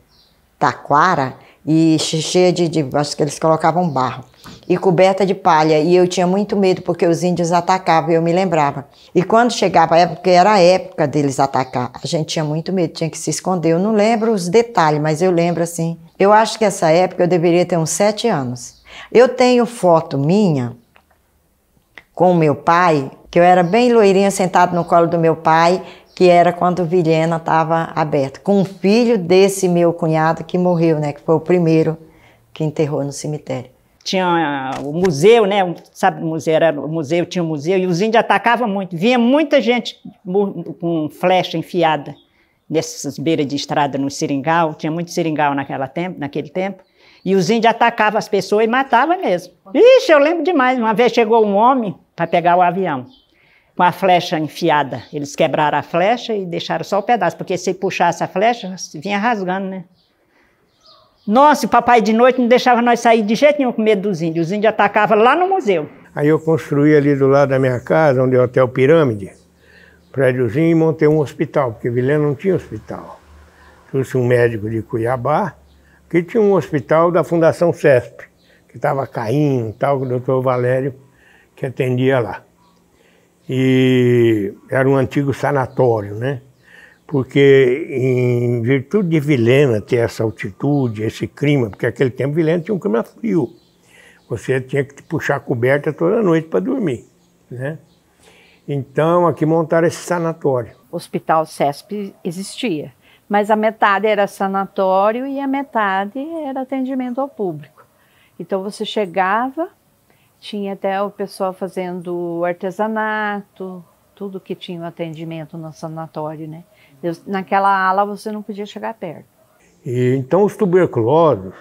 taquara e cheia acho que eles colocavam barro e coberta de palha, e eu tinha muito medo porque os índios atacavam, eu me lembrava. E quando chegava a época, porque era a época deles atacar, a gente tinha muito medo, tinha que se esconder. Eu não lembro os detalhes, mas eu lembro assim. Eu acho que essa época eu deveria ter uns 7 anos. Eu tenho foto minha com o meu pai, que eu era bem loirinha, sentado no colo do meu pai, que era quando Vilhena estava aberta, com um filho desse meu cunhado que morreu, né, que foi o primeiro que enterrou no cemitério. Tinha o museu, né, sabe, tinha um museu, e os índios atacavam muito, vinha muita gente com flecha enfiada nessas beiras de estrada no seringal, tinha muito seringal naquele tempo, e os índios atacavam as pessoas e matavam mesmo. Ixi, eu lembro demais, uma vez chegou um homem para pegar o avião, com a flecha enfiada. Eles quebraram a flecha e deixaram só o pedaço, porque se puxasse a flecha, vinha rasgando, né? Nossa, o papai de noite não deixava nós sair de jeito nenhum com medo dos índios. Os índios atacavam lá no museu. Aí eu construí ali do lado da minha casa, onde é o Hotel Pirâmide, um prédiozinho, e montei um hospital, porque Vilhena não tinha hospital. Trouxe um médico de Cuiabá, que tinha um hospital da Fundação CESP, que estava caindo e tal, com o doutor Valério, que atendia lá. E era um antigo sanatório, né? Porque em virtude de Vilhena ter essa altitude, esse clima, porque naquele tempo Vilhena tinha um clima frio, você tinha que puxar a coberta toda noite para dormir, né? Então aqui montaram esse sanatório. O Hospital CESP existia, mas a metade era sanatório e a metade era atendimento ao público. Então você chegava, tinha até o pessoal fazendo artesanato, tudo que tinha o atendimento no sanatório, né? Naquela ala você não podia chegar perto. E então os tuberculosos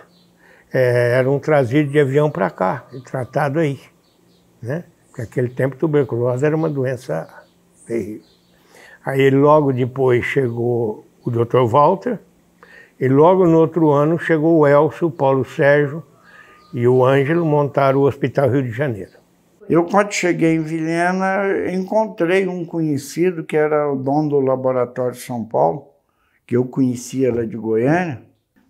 eram trazidos de avião para cá, e tratados aí, né? Porque naquele tempo tuberculose era uma doença terrível. Aí logo depois chegou o Dr. Walter, e logo no outro ano chegou o Elcio, o Paulo Sérgio e o Ângelo, montaram o Hospital Rio de Janeiro. Eu, quando cheguei em Vilhena, encontrei um conhecido que era o dono do Laboratório de São Paulo, que eu conhecia lá de Goiânia.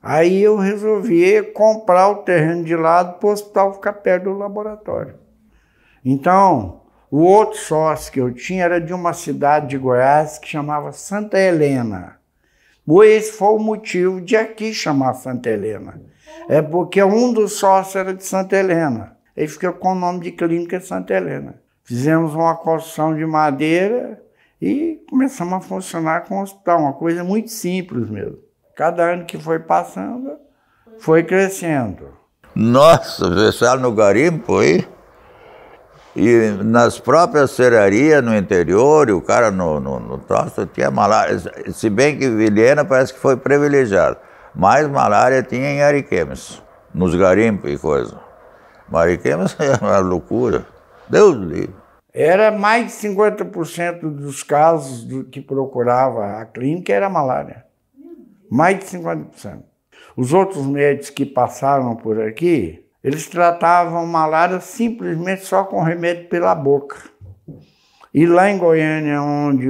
Aí eu resolvi comprar o terreno de lado para o hospital ficar perto do laboratório. Então, o outro sócio que eu tinha era de uma cidade de Goiás que chamava Santa Helena. Esse foi o motivo de aqui chamar Santa Helena. É porque um dos sócios era de Santa Helena. Ele ficou com o nome de Clínica Santa Helena. Fizemos uma construção de madeira e começamos a funcionar com o hospital, uma coisa muito simples mesmo. Cada ano que foi passando, foi crescendo. Nossa, o pessoal no garimpo aí, e nas próprias serrarias no interior, e o cara no troço tinha malária. Se bem que Vilhena parece que foi privilegiado, mais malária tinha em Ariquemes, nos garimpos e coisa. Ariquemes é uma loucura, Deus do livre. Era mais de 50% dos casos que procurava a clínica era malária. Mais de 50%. Os outros médicos que passaram por aqui, eles tratavam malária simplesmente só com remédio pela boca. E lá em Goiânia, onde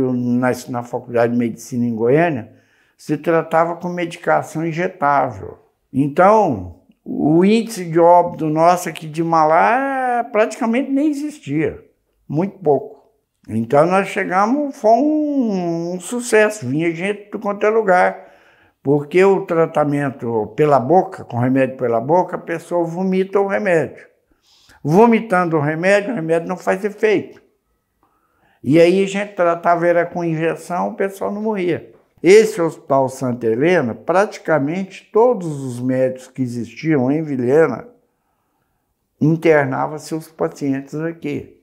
na Faculdade de Medicina em Goiânia, se tratava com medicação injetável. Então, o índice de óbito nosso aqui de malária praticamente nem existia, muito pouco. Então nós chegamos, foi um sucesso, vinha gente de quanto é lugar, porque o tratamento pela boca, com remédio pela boca, a pessoa vomita o remédio. Vomitando o remédio não faz efeito. E aí a gente tratava, era com injeção, o pessoal não morria. Esse Hospital Santa Helena, praticamente todos os médicos que existiam em Vilhena internavam seus pacientes aqui.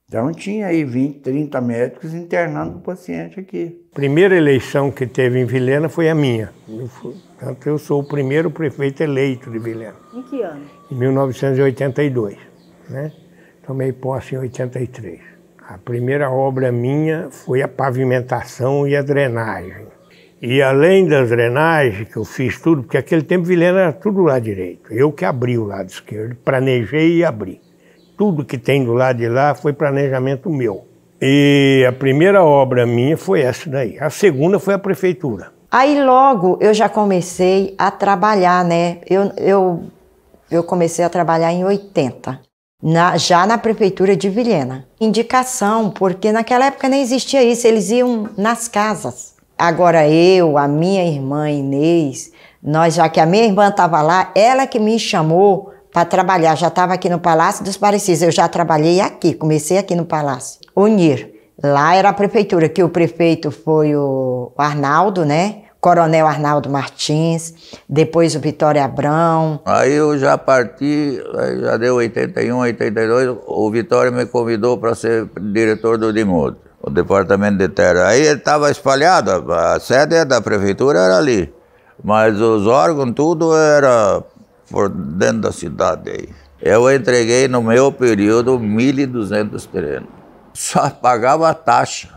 Então tinha aí 20, 30 médicos internando o paciente aqui. A primeira eleição que teve em Vilhena foi a minha. Portanto, eu sou o primeiro prefeito eleito de Vilhena. Em que ano? Em 1982, né? Tomei posse em 83. A primeira obra minha foi a pavimentação e a drenagem. E além das drenagens, que eu fiz tudo, porque aquele tempo Vilhena era tudo lá direito. Eu que abri o lado esquerdo, planejei e abri. Tudo que tem do lado de lá foi planejamento meu. E a primeira obra minha foi essa daí. A segunda foi a prefeitura. Aí logo eu já comecei a trabalhar, né? Eu comecei a trabalhar em 80. Já na prefeitura de Vilhena. Indicação, porque naquela época nem existia isso, eles iam nas casas. Agora eu, a minha irmã Inês, já que a minha irmã estava lá, ela que me chamou para trabalhar. Já estava aqui no Palácio dos Parecis, eu já trabalhei aqui, comecei aqui no Palácio. Unir, lá era a prefeitura, que o prefeito foi o Arnaldo, né? Coronel Arnaldo Martins, depois o Vitório Abrão. Aí eu já parti, já deu 81, 82, o Vitório me convidou para ser diretor do DIMUD, o Departamento de Terra. Aí ele estava espalhado, a sede da prefeitura era ali, mas os órgãos, tudo era por dentro da cidade aí. Eu entreguei no meu período 1.200 terrenos, só pagava a taxa.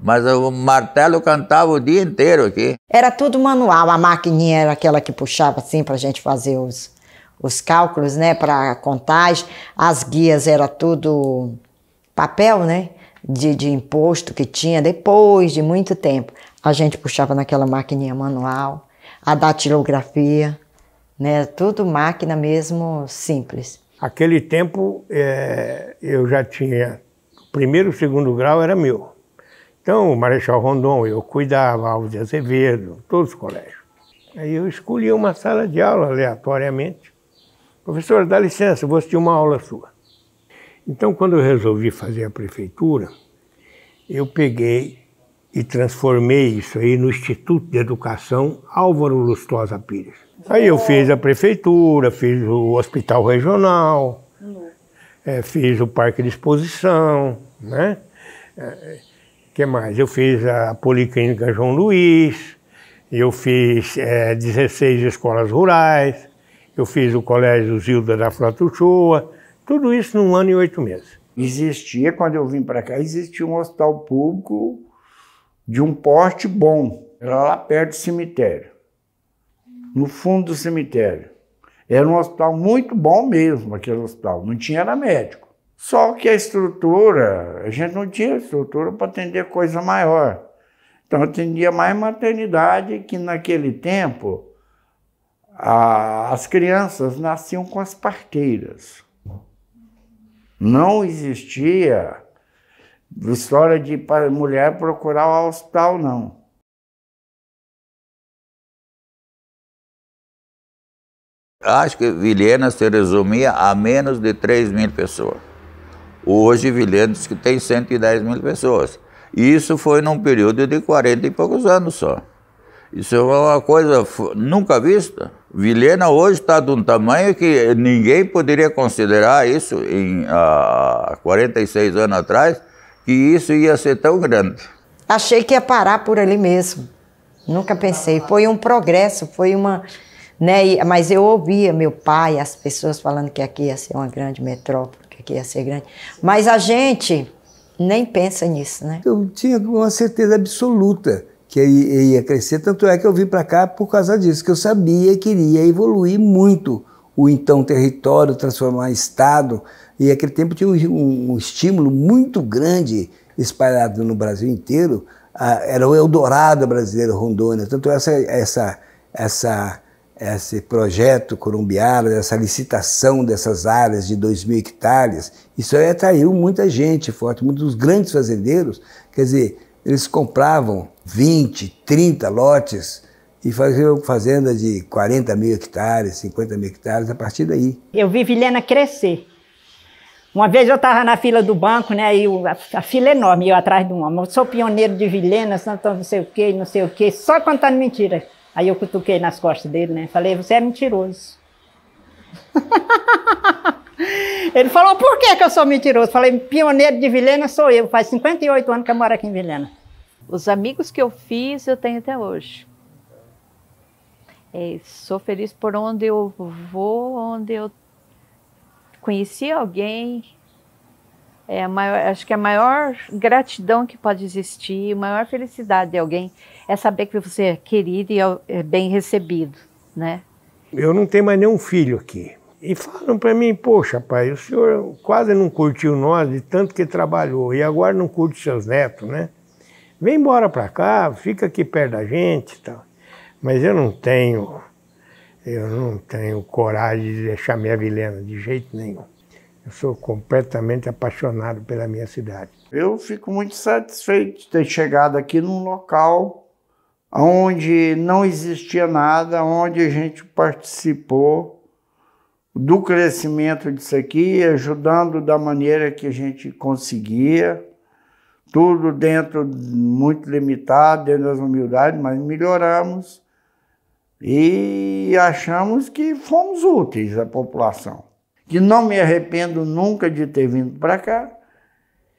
Mas o martelo cantava o dia inteiro aqui. Era tudo manual, a maquininha era aquela que puxava assim para a gente fazer os cálculos, né, para contagem. As guias era tudo papel, né, de imposto que tinha depois de muito tempo. A gente puxava naquela maquininha manual, a datilografia, né, tudo máquina mesmo simples. Aquele tempo eu já tinha, o primeiro e o segundo grau era meu. Então, o Marechal Rondon, eu cuidava, Alves de Azevedo, todos os colégios. Aí eu escolhi uma sala de aula aleatoriamente. Professor, dá licença, vou assistir uma aula sua. Então, quando eu resolvi fazer a prefeitura, eu peguei e transformei isso aí no Instituto de Educação Álvaro Lustosa Pires. Aí eu fiz a prefeitura, fiz o Hospital Regional, fiz o Parque de Exposição, né? Que mais? Eu fiz a Policlínica João Luiz, eu fiz 16 escolas rurais, eu fiz o Colégio Zilda da Frota Uchoa, tudo isso num ano e 8 meses. Existia, quando eu vim para cá, existia um hospital público de um porte bom. Era lá perto do cemitério, no fundo do cemitério. Era um hospital muito bom mesmo, aquele hospital, não tinha era médico. Só que a estrutura, a gente não tinha estrutura para atender coisa maior. Então atendia mais maternidade, que naquele tempo as crianças nasciam com as parteiras. Não existia história de mulher procurar o hospital, não. Acho que Vilhena se resumia a menos de 3.000 pessoas. Hoje, Vilhena diz que tem 110.000 pessoas. E isso foi num período de 40 e poucos anos só. Isso é uma coisa nunca vista. Vilhena hoje está de um tamanho que ninguém poderia considerar isso, há 46 anos atrás, que isso ia ser tão grande. Achei que ia parar por ali mesmo. Nunca pensei. Foi um progresso, foi uma... Né? Mas eu ouvia meu pai, as pessoas falando que aqui ia ser uma grande metrópole, que aqui ia ser grande. Mas a gente nem pensa nisso, né? Eu tinha uma certeza absoluta que ia crescer, tanto é que eu vim para cá por causa disso, que eu sabia que iria evoluir muito o então território, transformar em estado, e naquele tempo tinha um estímulo muito grande espalhado no Brasil inteiro, era o Eldorado brasileiro, Rondônia, tanto esse projeto colombiano, essa licitação dessas áreas de 2.000 hectares, isso aí atraiu muita gente forte, muitos grandes fazendeiros, quer dizer, eles compravam 20, 30 lotes e faziam fazenda de 40.000 hectares, 50.000 hectares, a partir daí. Eu vi Vilhena crescer. Uma vez eu estava na fila do banco, né, e a fila é enorme, e eu atrás de um homem. Eu sou pioneiro de Vilhena, não sei o quê, só contando mentira. Aí eu cutuquei nas costas dele, né, falei, você é mentiroso. Ele falou, por que eu sou mentiroso? Falei, pioneiro de Vilhena sou eu, faz 58 anos que eu moro aqui em Vilhena. Os amigos que eu fiz, eu tenho até hoje. Sou feliz por onde eu vou, onde eu conheci alguém. Acho que a maior gratidão que pode existir, a maior felicidade de alguém é saber que você é querido e é bem recebido, né? Eu não tenho mais nenhum filho aqui. E falam para mim, poxa, pai, o senhor quase não curtiu nós de tanto que trabalhou e agora não curte seus netos, né? Vem embora para cá, fica aqui perto da gente e tal. Mas eu não tenho coragem de deixar minha Vilhena de jeito nenhum. Eu sou completamente apaixonado pela minha cidade. Eu fico muito satisfeito de ter chegado aqui num local onde não existia nada, onde a gente participou do crescimento disso aqui, ajudando da maneira que a gente conseguia, tudo dentro, muito limitado, dentro das humildades, mas melhoramos e achamos que fomos úteis à população. Que não me arrependo nunca de ter vindo para cá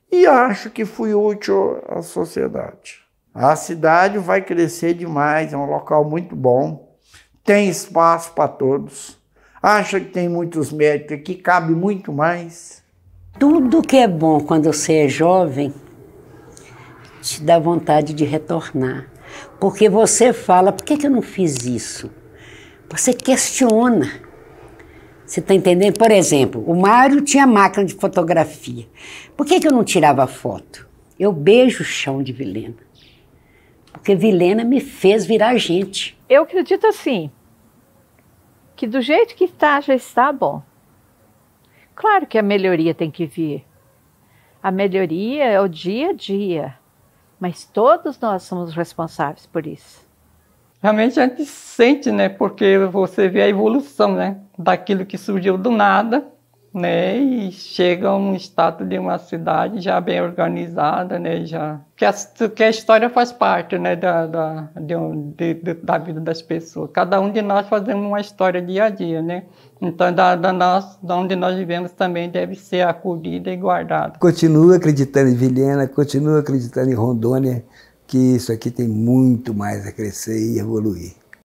e acho que fui útil à sociedade. A cidade vai crescer demais, é um local muito bom, tem espaço para todos. Acha que tem muitos médicos aqui, cabe muito mais. Tudo que é bom quando você é jovem, te dá vontade de retornar. Porque você fala, por que eu não fiz isso? Você questiona. Você está entendendo? Por exemplo, o Mário tinha máquina de fotografia. Por que eu não tirava foto? Eu beijo o chão de Vilhena. Porque Vilhena me fez virar gente. Eu acredito assim, que do jeito que está, já está bom. Claro que a melhoria tem que vir. A melhoria é o dia a dia, mas todos nós somos responsáveis por isso. Realmente a gente sente, né? Porque você vê a evolução, né? Daquilo que surgiu do nada, né? E chega a um estado de uma cidade já bem organizada, né? Já que a história faz parte, né? Da vida das pessoas. Cada um de nós fazemos uma história dia a dia, né? Então, da onde nós vivemos também deve ser acolhida e guardada. Continuo acreditando em Vilhena, continuo acreditando em Rondônia, que isso aqui tem muito mais a crescer e evoluir.